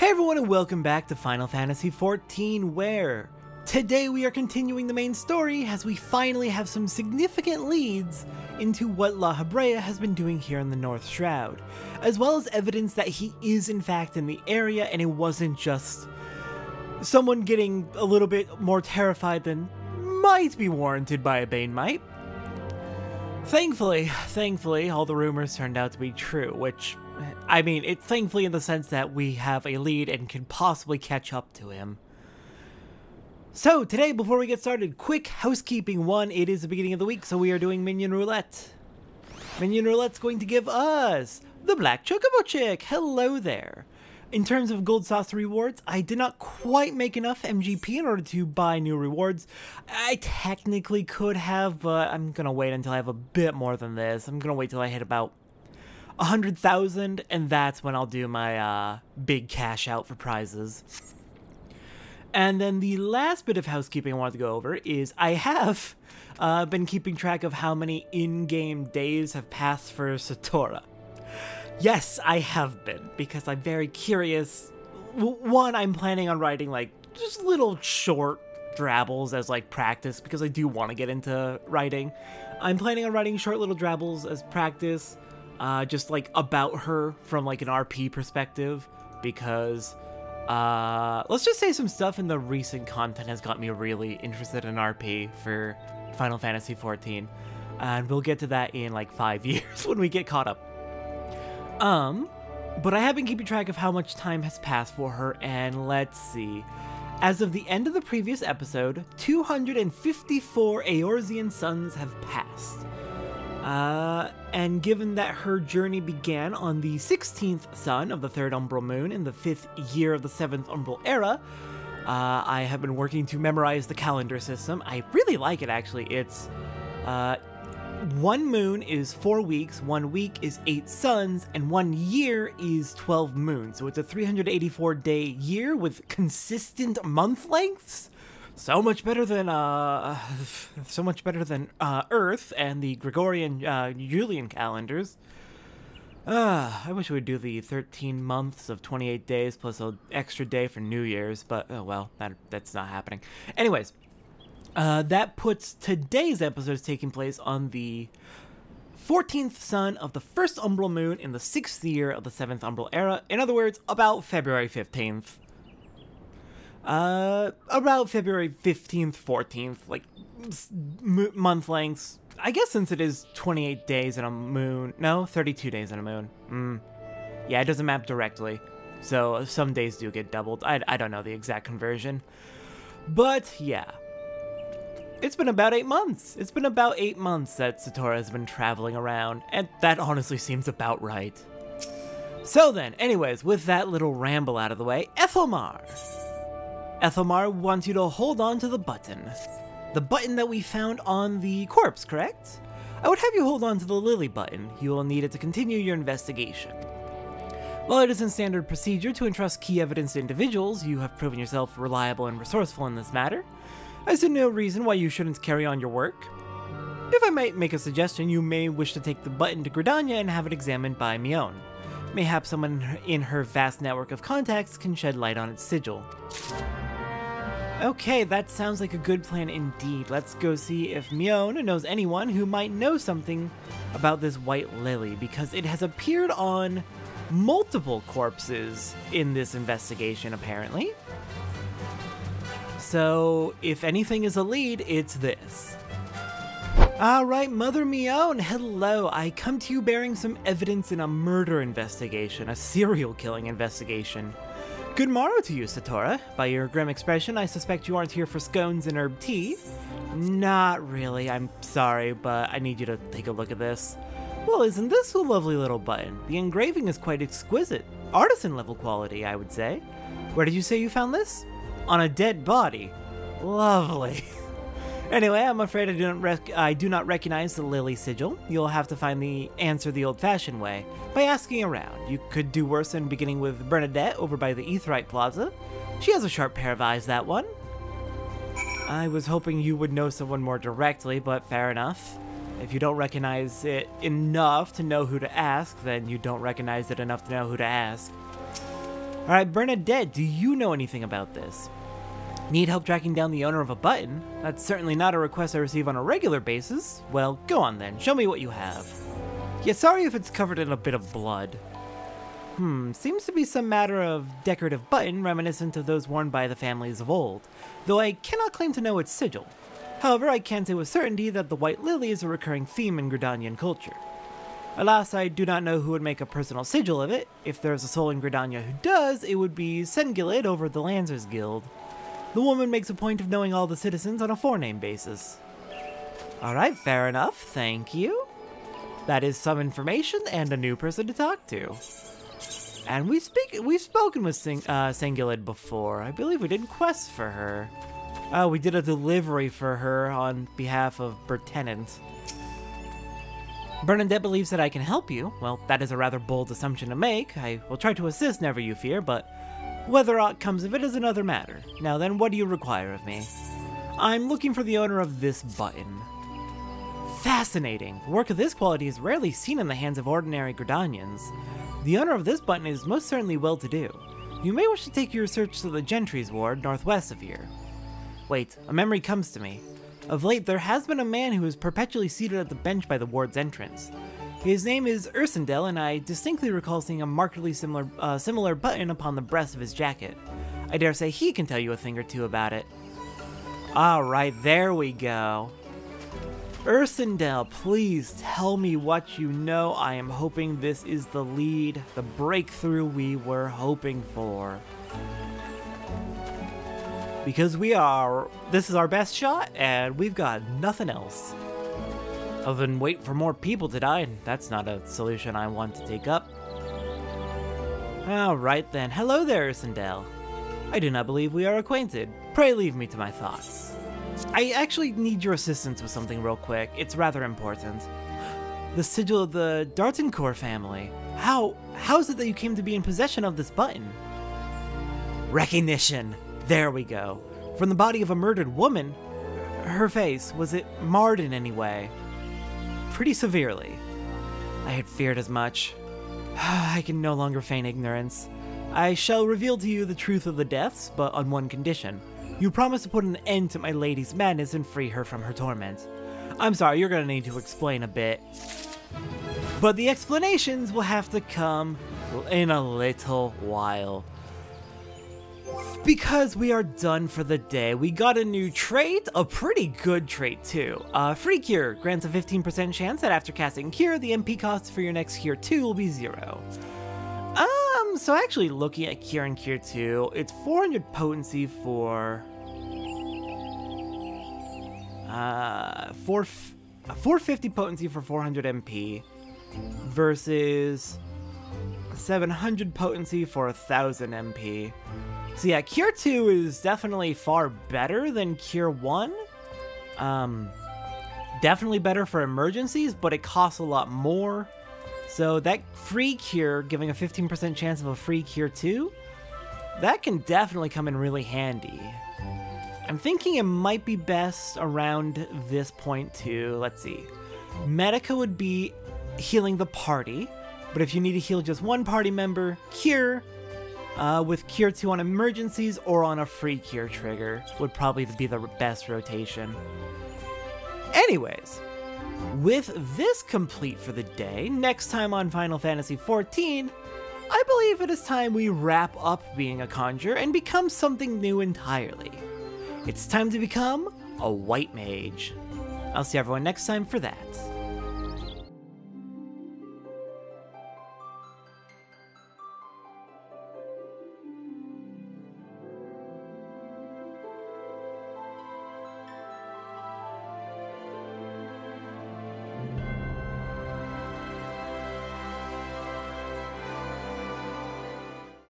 Hey everyone and welcome back to Final Fantasy XIV, where today we are continuing the main story as we finally have some significant leads into what La Habrea has been doing here in the North Shroud, as well as evidence that he is in fact in the area and it wasn't just someone getting a little bit more terrified than might be warranted by a Bane Might. Thankfully, all the rumors turned out to be true, which, I mean, thankfully in the sense that we have a lead and can possibly catch up to him. So, today, before we get started, quick housekeeping. One, it is the beginning of the week, so we are doing Minion Roulette. Minion Roulette's going to give us the Black Chocobo Chick. Hello there. In terms of gold sauce rewards, I did not quite make enough MGP in order to buy new rewards. I technically could have, but I'm gonna wait until I have a bit more than this. I'm gonna wait till I hit about 100,000, and that's when I'll do my big cash out for prizes. And then the last bit of housekeeping I wanted to go over is I have been keeping track of how many in-game days have passed for Satora. Yes, I have been, because I'm very curious. One, I'm planning on writing, like, just little short drabbles as, like, practice, because I do want to get into writing. I'm planning on writing short little drabbles as practice, just, like, about her from, like, an RP perspective, because, let's just say some stuff in the recent content has got me really interested in RP for Final Fantasy XIV, and we'll get to that in, like, 5 years when we get caught up. But I have been keeping track of how much time has passed for her, and let's see. As of the end of the previous episode, 254 Eorzean suns have passed. And given that her journey began on the 16th sun of the 3rd umbral moon in the 5th year of the 7th umbral era, I have been working to memorize the calendar system. I really like it, actually. It's, one moon is 4 weeks, 1 week is 8 suns, and 1 year is 12 moons. So it's a 384-day year with consistent month lengths. So much better than Earth and the Gregorian Julian calendars. I wish we would do the 13 months of 28 days plus an extra day for New Year's, but oh well, that's not happening. Anyways. That puts today's episode taking place on the 14th sun of the 1st umbral moon in the 6th year of the 7th umbral era. In other words, about February 15th. About February 15th, 14th, like, month lengths. I guess since it is 28 days in a moon, no, 32 days in a moon. Yeah, it doesn't map directly, so some days do get doubled. I don't know the exact conversion. But, yeah. It's been about 8 months. It's been about 8 months that Satora has been traveling around, and that honestly seems about right. So then, anyways, with that little ramble out of the way, Ethelmar. Ethelmar wants you to hold on to the button. The button that we found on the corpse, correct? I would have you hold on to the Lily button. You will need it to continue your investigation. While it isn't standard procedure to entrust key evidence to individuals, you have proven yourself reliable and resourceful in this matter. I see no reason why you shouldn't carry on your work. If I might make a suggestion, you may wish to take the button to Gridania and have it examined by Mion. Mayhap someone in her vast network of contacts can shed light on its sigil. Okay, that sounds like a good plan indeed. Let's go see if Mion knows anyone who might know something about this white lily, because it has appeared on multiple corpses in this investigation, apparently. So, if anything is a lead, it's this. Alright, Mother Mion, hello. I come to you bearing some evidence in a murder investigation, a serial killing investigation. Good morrow to you, Satora. By your grim expression, I suspect you aren't here for scones and herb tea. Not really, I'm sorry, but I need you to take a look at this. Well, isn't this a lovely little button? The engraving is quite exquisite. Artisan level quality, I would say. Where did you say you found this? On a dead body. Lovely. Anyway, I'm afraid I do not recognize the lily sigil. You'll have to find the answer the old-fashioned way, by asking around. You could do worse than beginning with Bernadette over by the Aetheryte Plaza. She has a sharp pair of eyes, that one. I was hoping you would know someone more directly, but fair enough. If you don't recognize it enough to know who to ask, then you don't recognize it enough to know who to ask. Alright, Bernadette, do you know anything about this? Need help tracking down the owner of a button? That's certainly not a request I receive on a regular basis. Well, go on then, show me what you have. Yeah, sorry if it's covered in a bit of blood. Seems to be some matter of decorative button reminiscent of those worn by the families of old, though I cannot claim to know its sigil. However, I can say with certainty that the White Lily is a recurring theme in Gridanian culture. Alas, I do not know who would make a personal sigil of it. If there's a soul in Gridania who does, it would be Sengilid over the Lancers Guild. The woman makes a point of knowing all the citizens on a forename basis. Alright, fair enough, thank you. That is some information and a new person to talk to. And we've spoken with Sengilid before. I believe we did quests for her. We did a delivery for her on behalf of Bertenant. Bernadette believes that I can help you. Well, that is a rather bold assumption to make. I will try to assist, never you fear, but whether aught comes of it is another matter. Now then, what do you require of me? I'm looking for the owner of this button. Fascinating. Work of this quality is rarely seen in the hands of ordinary Gridanians. The owner of this button is most certainly well-to-do. You may wish to take your search to the Gentry's ward northwest of here. Wait, a memory comes to me. Of late, there has been a man who is perpetually seated at the bench by the ward's entrance. His name is Ursendel, and I distinctly recall seeing a markedly similar button upon the breast of his jacket. I dare say he can tell you a thing or two about it. Alright, there we go. Ursendel, please tell me what you know. I am hoping this is the lead, the breakthrough we were hoping for. Because this is our best shot, and we've got nothing else. Other than wait for more people to die, and that's not a solution I want to take up. Alright then, hello there, Ursendel. I do not believe we are acquainted. Pray leave me to my thoughts. I actually need your assistance with something real quick. It's rather important. The sigil of the Dartencourt family. How is it that you came to be in possession of this button? Recognition! There we go. From the body of a murdered woman, her face, was it marred in any way? Pretty severely. I had feared as much. I can no longer feign ignorance. I shall reveal to you the truth of the deaths, but on one condition. You promise to put an end to my lady's madness and free her from her torment. I'm sorry, you're gonna need to explain a bit. But the explanations will have to come in a little while. Because we are done for the day, we got a new trait, a pretty good trait too. Free Cure grants a 15% chance that after casting Cure, the MP cost for your next Cure 2 will be 0. So actually looking at Cure and Cure 2, it's 400 potency for 450 potency for 400 MP versus 700 potency for 1000 MP. So yeah, Cure 2 is definitely far better than Cure 1. Definitely better for emergencies, but it costs a lot more. So that free Cure, giving a 15% chance of a free Cure 2, that can definitely come in really handy. I'm thinking it might be best around this point too. Let's see. Medica would be healing the party, but if you need to heal just one party member, Cure, with Cure 2 on emergencies or on a free Cure trigger would probably be the best rotation. Anyways, with this complete for the day, next time on Final Fantasy XIV, I believe it is time we wrap up being a conjurer and become something new entirely. It's time to become a white mage. I'll see everyone next time for that.